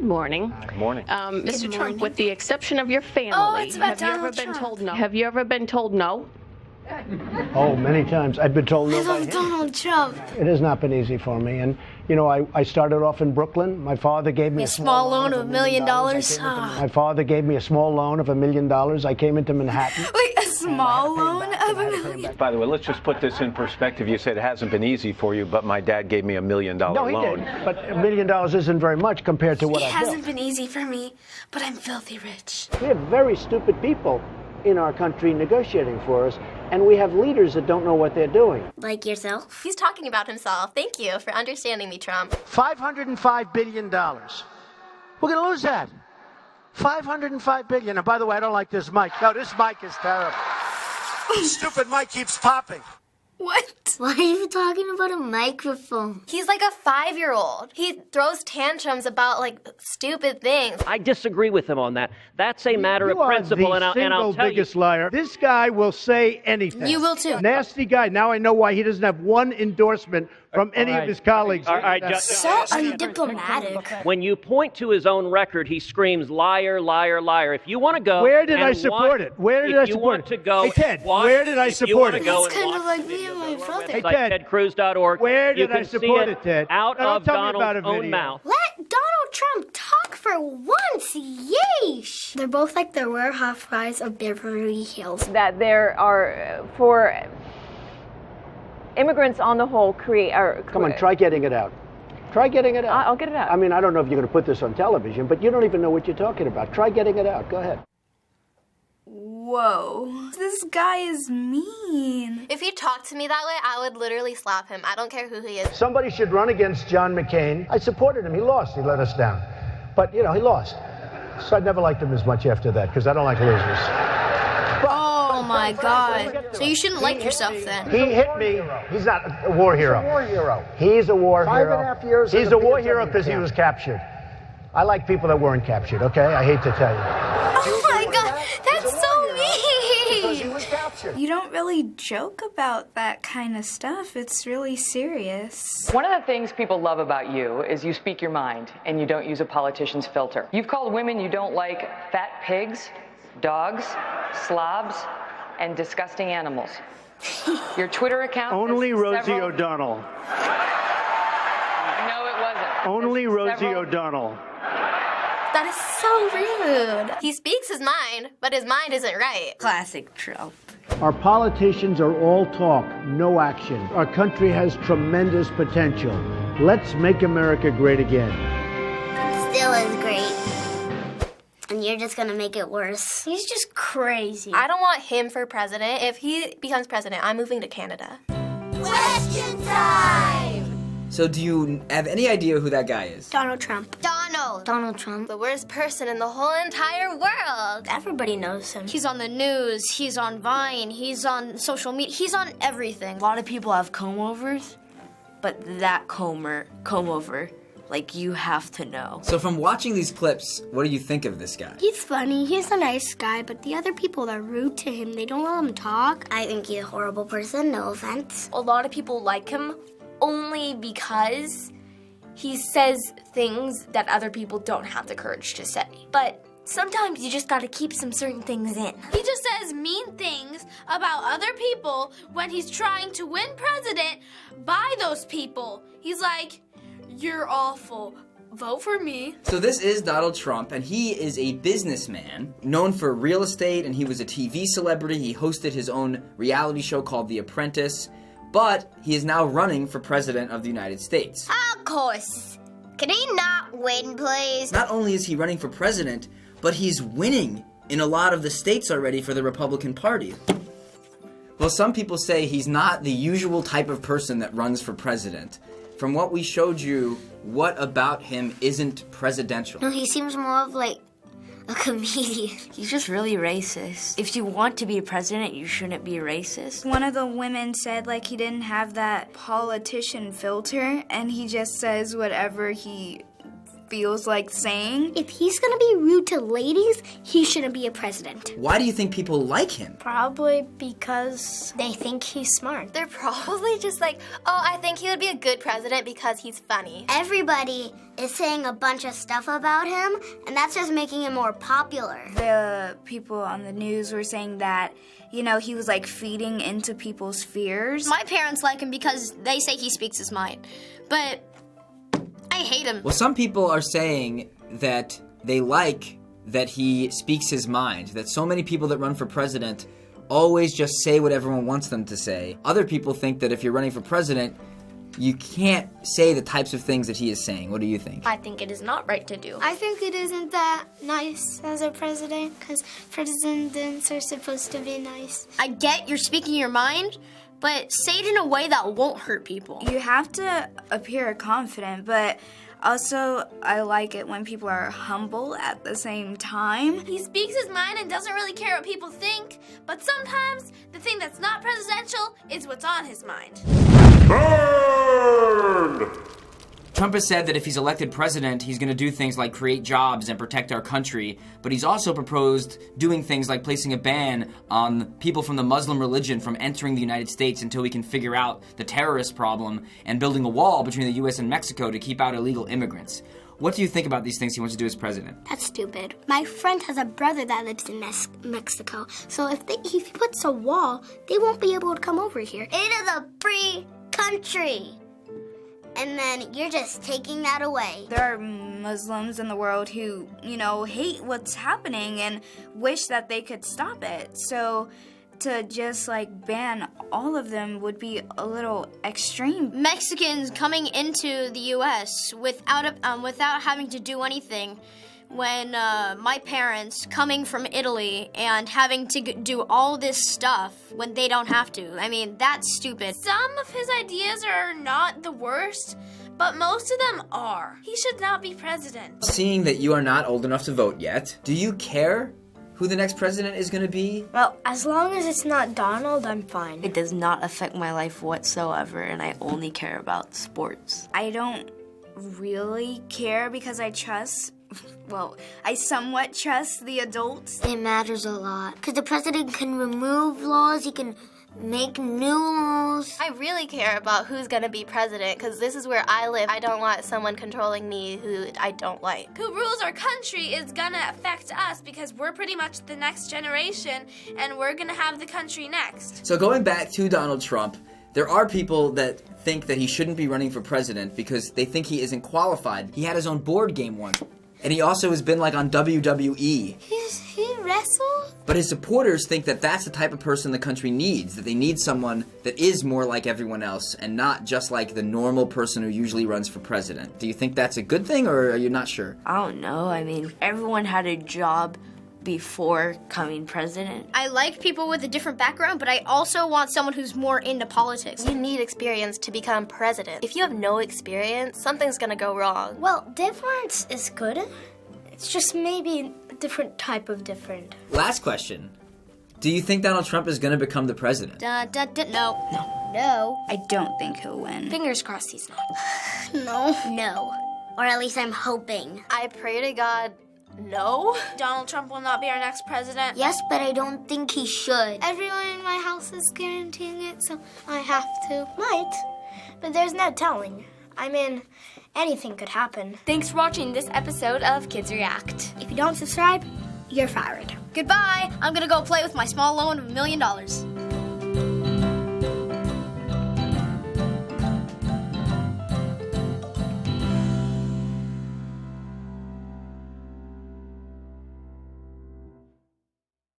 morning. Good morning. Mr. Trump, with the exception of your family, it's about have you ever Donald been Trump. told no? Have you ever been told no? Oh, many times. I've been told no I by love him. Donald Trump. It has not been easy for me. And, you know, I started off in Brooklyn. My father gave me A small loan of $1 million. My father gave me a small loan of $1 million. I came into Manhattan. Wait, a small loan of $1 million? By the way, let's just put this in perspective. You said it hasn't been easy for you, but my dad gave me $1 million No, he loan. did. But $1 million isn't very much compared to what It I built. hasn't been easy for me, but I'm filthy rich. We have very stupid people in our country negotiating for us, and we have leaders that don't know what they're doing. Like yourself? He's talking about himself. Thank you for understanding me, Trump. $505 billion. We're going to lose that. $505 billion. And by the way, I don't like this mic. No, this mic is terrible. Stupid mic keeps popping. What? Why are you talking about a microphone? He's like a 5-year-old. He throws tantrums about, like, stupid things. I disagree with him on that. That's a matter of principle, and I'll tell you. biggest liar. This guy will say anything. You will too. Nasty guy. Now I know why he doesn't have one endorsement from any of his colleagues. All right, So undiplomatic. when you point to his own record, he screams, liar, liar, liar. If you want to go, Where did and I support it? Where did I if you support want it? to go, Hey, Ted, and watch, where did I if you support want it? to go It's and kind of watch like me and my brother. Hey, website, Ted, tedcruz.org, where you did I can see support it, Ted? out Now, don't of tell me about Donald's a own video. mouth. Let Donald Trump talk for once, yeesh! They're both like the Real Housewives of Beverly Hills. That there are, for immigrants on the whole, Come on, try getting it out. Try getting it out. I'll get it out. I mean, I don't know if you're going to put this on television, but you don't even know what you're talking about. Try getting it out. Go ahead. Whoa, this guy is mean. If he talked to me that way, I would literally slap him. I don't care who he is. Somebody should run against John McCain. I supported him. He lost. He let us down. But, you know, he lost. So I never liked him as much after that because I don't like losers. Oh my god. So you shouldn't like yourself then. He hit me. He's not a war hero. He's a war hero. He's a war hero. 5.5 years. He's a war hero because he was captured. I like people that weren't captured, okay? I hate to tell you. Oh my god, that's so Because he mean! was captured. You don't really joke about that kind of stuff. It's really serious. One of the things people love about you is you speak your mind and you don't use a politician's filter. You've called women you don't like fat pigs, dogs, slobs, and disgusting animals. Your Twitter account Only has Rosie several- O'Donnell. No, it wasn't. Only There's Rosie several- O'Donnell. That is so rude. He speaks his mind, but his mind isn't right. Classic Trump. Our politicians are all talk, no action. Our country has tremendous potential. Let's make America great again. Still is great. And you're just gonna make it worse. He's just crazy. I don't want him for president. If he becomes president, I'm moving to Canada. Question time! So do you have any idea who that guy is? Donald Trump. Donald Trump. The worst person in the whole entire world. Everybody knows him. He's on the news, he's on Vine, he's on social media, he's on everything. A lot of people have comb-overs, but that comb-over, like, you have to know. So from watching these clips, what do you think of this guy? He's funny, he's a nice guy, but the other people are rude to him. They don't let him talk. I think he's a horrible person, no offense. A lot of people like him only because he says things that other people don't have the courage to say. But sometimes you just gotta keep some certain things in. He just says mean things about other people when he's trying to win president by those people. He's like, you're awful. Vote for me. So this is Donald Trump, and he is a businessman known for real estate, and he was a TV celebrity. He hosted his own reality show called The Apprentice, but he is now running for president of the United States. Of course. Can he not win, please? Not only is he running for president, but he's winning in a lot of the states already for the Republican Party. Well, some people say he's not the usual type of person that runs for president. From what we showed you, what about him isn't presidential? No, he seems more of like a comedian. He's just really racist. If you want to be president, you shouldn't be racist. One of the women said, like, he didn't have that politician filter, and he just says whatever he feels like saying. If he's gonna be rude to ladies, he shouldn't be a president. Why do you think people like him? Probably because they think he's smart. They're probably just like, oh, I think he would be a good president because he's funny. Everybody is saying a bunch of stuff about him, and that's just making him more popular. The people on the news were saying that, he was like feeding into people's fears. My parents like him because they say he speaks his mind. But I hate him. Well, some people are saying that they like that he speaks his mind, that so many people that run for president always just say what everyone wants them to say. Other people think that if you're running for president, you can't say the types of things that he is saying. What do you think? I think it is not right to do. I think it isn't that nice as a president, because presidents are supposed to be nice. I get you're speaking your mind, but say it in a way that won't hurt people. You have to appear confident, but also I like it when people are humble at the same time. He speaks his mind and doesn't really care what people think, but sometimes the thing that's not presidential is what's on his mind. Burn! Trump has said that if he's elected president, he's going to do things like create jobs and protect our country, but he's also proposed doing things like placing a ban on people from the Muslim religion from entering the United States until we can figure out the terrorist problem, and building a wall between the U.S. and Mexico to keep out illegal immigrants. What do you think about these things he wants to do as president? That's stupid. My friend has a brother that lives in Mexico, so if he puts a wall, they won't be able to come over here. It is a free country. And then you're just taking that away. There are Muslims in the world who, hate what's happening and wish that they could stop it. So to just ban all of them would be a little extreme. Mexicans coming into the U.S. without having to do anything. When my parents coming from Italy and having to do all this stuff when they don't have to. I mean, that's stupid. Some of his ideas are not the worst, but most of them are. He should not be president. Seeing that you are not old enough to vote yet, do you care who the next president is going to be? Well, as long as it's not Donald, I'm fine. It does not affect my life whatsoever, and I only care about sports. I don't really care because I somewhat trust the adults. It matters a lot. Because the president can remove laws, he can make new laws. I really care about who's gonna be president because this is where I live. I don't want someone controlling me who I don't like. Who rules our country is gonna affect us because we're pretty much the next generation and we're gonna have the country next. So going back to Donald Trump, there are people that think that he shouldn't be running for president because they think he isn't qualified. He had his own board game once. And he also has been on WWE. He wrestled? But his supporters think that that's the type of person the country needs, that they need someone that is more like everyone else and not just like the normal person who usually runs for president. Do you think that's a good thing, or are you not sure? I don't know. I mean, everyone had a job before coming president. I like people with a different background, but I also want someone who's more into politics. You need experience to become president. If you have no experience, something's gonna go wrong. Well, difference is good. It's just maybe a different type of different. Last question. Do you think Donald Trump is going to become the president? No. No. I don't think he'll win. Fingers crossed he's not. No. Or at least I'm hoping. I pray to God, no. Donald Trump will not be our next president. Yes, but I don't think he should. Everyone in my house is guaranteeing it, so I have to. Might, but there's no telling. I mean, anything could happen. Thanks for watching this episode of Kids React. If you don't subscribe, you're fired. Goodbye. I'm gonna go play with my small loan of $1 million.